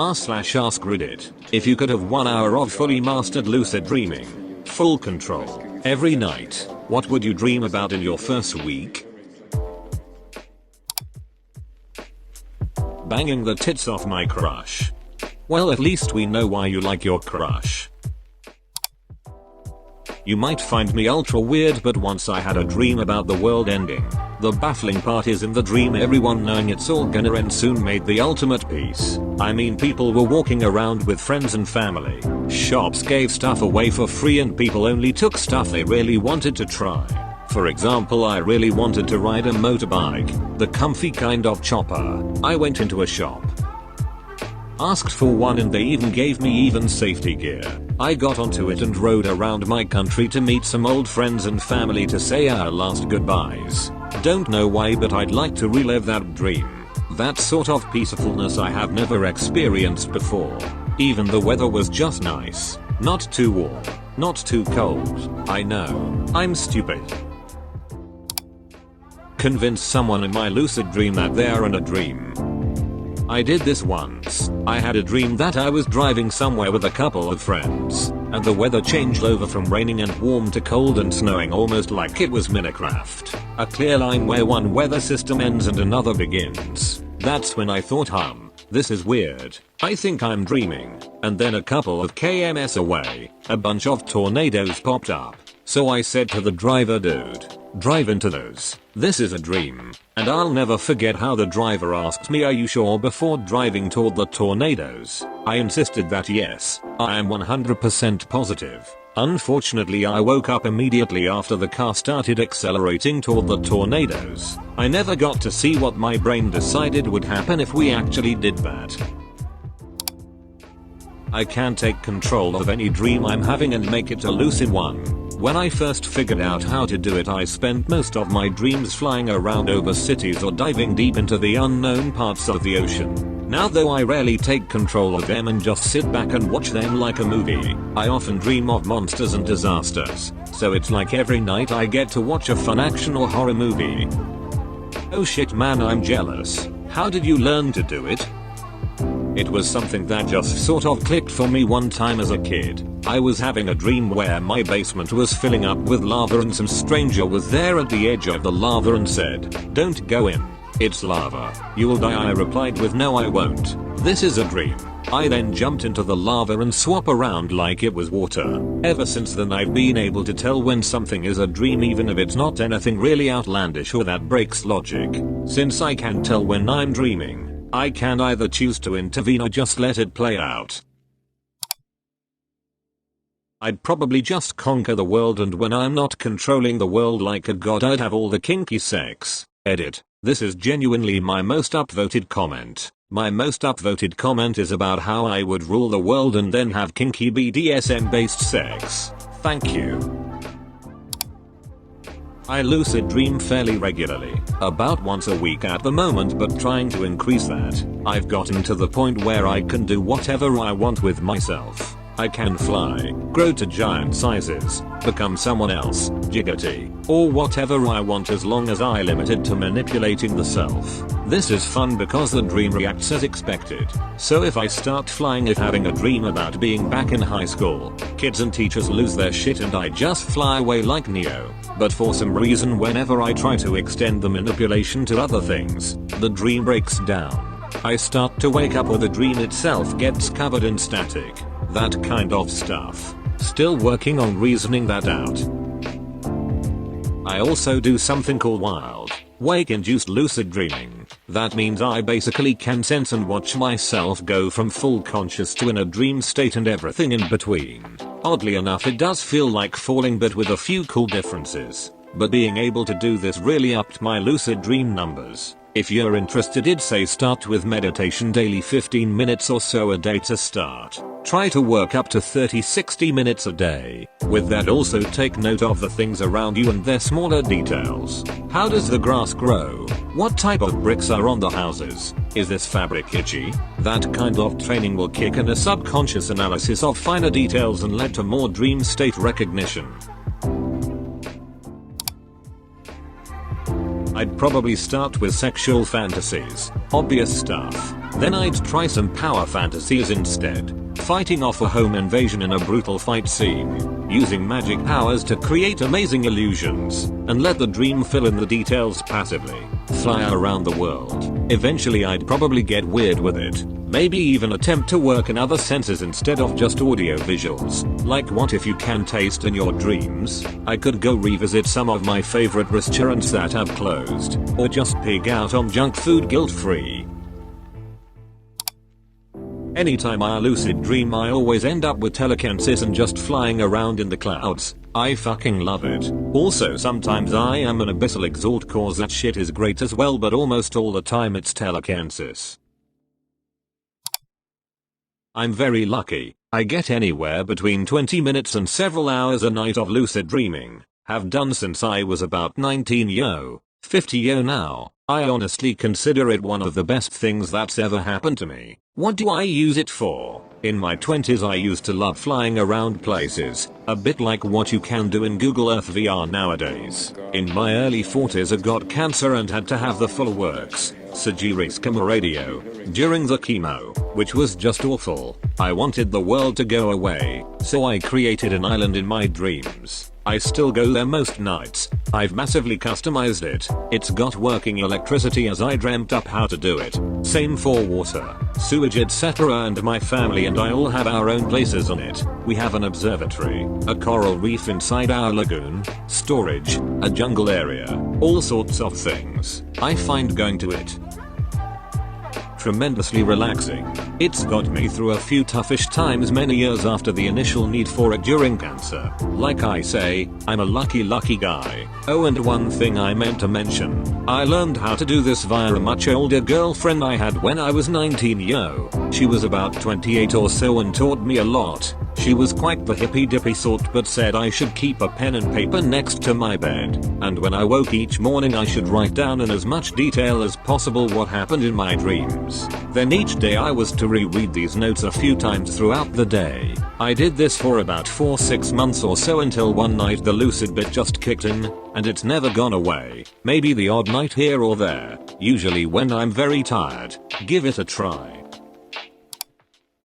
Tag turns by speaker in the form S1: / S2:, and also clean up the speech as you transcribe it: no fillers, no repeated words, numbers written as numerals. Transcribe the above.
S1: r/askreddit. If you could have 1 hour of fully mastered lucid dreaming, full control, every night, what would you dream about in your first week? Banging the tits off my crush. Well, at least we know why you like your crush. You might find me ultra weird, but once I had a dream about the world ending. The baffling part is in the dream everyone knowing it's all gonna end soon made the ultimate peace. I mean, people were walking around with friends and family. Shops gave stuff away for free and people only took stuff they really wanted to try. For example, I really wanted to ride a motorbike, the comfy kind of chopper. I went into a shop, asked for one, and they even gave me safety gear. I got onto it and rode around my country to meet some old friends and family to say our last goodbyes. Don't know why, but I'd like to relive that dream. That sort of peacefulness I have never experienced before. Even the weather was just nice. Not too warm, not too cold. I know, I'm stupid. Convince someone in my lucid dream that they're in a dream. I did this once. I had a dream that I was driving somewhere with a couple of friends, and the weather changed over from raining and warm to cold and snowing, almost like it was Minecraft. A clear line where one weather system ends and another begins. That's when I thought, this is weird. I think I'm dreaming. And then a couple of kms away, a bunch of tornadoes popped up. So I said to the driver, dude, drive into those. This is a dream. And I'll never forget how the driver asked me, are you sure, before driving toward the tornadoes. I insisted that yes, I am 100% positive. Unfortunately, I woke up immediately after the car started accelerating toward the tornadoes. I never got to see what my brain decided would happen if we actually did that. I can take control of any dream I'm having and make it a lucid one. When I first figured out how to do it, I spent most of my dreams flying around over cities or diving deep into the unknown parts of the ocean. Now, though I rarely take control of them and just sit back and watch them like a movie, I often dream of monsters and disasters. So it's like every night I get to watch a fun action or horror movie. Oh shit man, I'm jealous. How did you learn to do it? It was something that just sort of clicked for me one time as a kid. I was having a dream where my basement was filling up with lava and some stranger was there at the edge of the lava and said, "Don't go in. It's lava. You will die." I replied with, "No, I won't. This is a dream." I then jumped into the lava and swap around like it was water. Ever since then I've been able to tell when something is a dream, even if it's not anything really outlandish or that breaks logic. Since I can tell when I'm dreaming, I can either choose to intervene or just let it play out. I'd probably just conquer the world, and when I'm not controlling the world like a god, I'd have all the kinky sex. Edit. This is genuinely my most upvoted comment. My most upvoted comment is about how I would rule the world and then have kinky BDSM based sex. Thank you. I lucid dream fairly regularly, about once a week at the moment, but trying to increase that. I've gotten to the point where I can do whatever I want with myself. I can fly, grow to giant sizes, become someone else, giggity, or whatever I want as long as I limit it to manipulating the self. This is fun because the dream reacts as expected. So if I start flying, if having a dream about being back in high school, kids and teachers lose their shit and I just fly away like Neo. But for some reason, whenever I try to extend the manipulation to other things, the dream breaks down. I start to wake up or the dream itself gets covered in static. That kind of stuff. Still working on reasoning that out. I also do something called wild, wake-induced lucid dreaming. That means I basically can sense and watch myself go from full conscious to in a dream state and everything in between. Oddly enough, it does feel like falling, but with a few cool differences. But being able to do this really upped my lucid dream numbers. If you're interested, I'd say start with meditation daily, 15 minutes or so a day to start. Try to work up to 30-60 minutes a day. With that, also take note of the things around you and their smaller details. How does the grass grow? What type of bricks are on the houses? Is this fabric itchy? That kind of training will kick in a subconscious analysis of finer details and lead to more dream state recognition. I'd probably start with sexual fantasies. Obvious stuff. Then I'd try some power fantasies instead. Fighting off a home invasion in a brutal fight scene. Using magic powers to create amazing illusions. And let the dream fill in the details passively. Fly around the world. Eventually I'd probably get weird with it. Maybe even attempt to work in other senses instead of just audio visuals. Like what if you can taste in your dreams? I could go revisit some of my favorite restaurants that have closed. Or just pig out on junk food guilt-free. Anytime I lucid dream I always end up with telekinesis and just flying around in the clouds. I fucking love it. Also sometimes I am an abyssal exalt cause that shit is great as well, but almost all the time it's telekinesis. I'm very lucky. I get anywhere between 20 minutes and several hours a night of lucid dreaming. Have done since I was about 19 50 now. I honestly consider it one of the best things that's ever happened to me. What do I use it for? In my 20s I used to love flying around places, a bit like what you can do in Google Earth VR nowadays. In my early 40s I got cancer and had to have the full works, surgery chemo radio, during the chemo, which was just awful. I wanted the world to go away, so I created an island in my dreams. I still go there most nights. I've massively customized it. It's got working electricity as I dreamt up how to do it. Same for water, sewage etc, and my family and I all have our own places on it. We have an observatory, a coral reef inside our lagoon, storage, a jungle area, all sorts of things. I find going to it tremendously relaxing. It's got me through a few toughish times many years after the initial need for it during cancer. Like I say, I'm a lucky guy. Oh, and one thing I meant to mention. I learned how to do this via a much older girlfriend I had when I was 19 She was about 28 or so and taught me a lot. She was quite the hippy dippy sort but said I should keep a pen and paper next to my bed. And when I woke each morning I should write down in as much detail as possible what happened in my dreams. Then each day I was to reread these notes a few times throughout the day. I did this for about 4-6 months or so until one night the lucid bit just kicked in, and it's never gone away. Maybe the odd night here or there, usually when I'm very tired. Give it a try.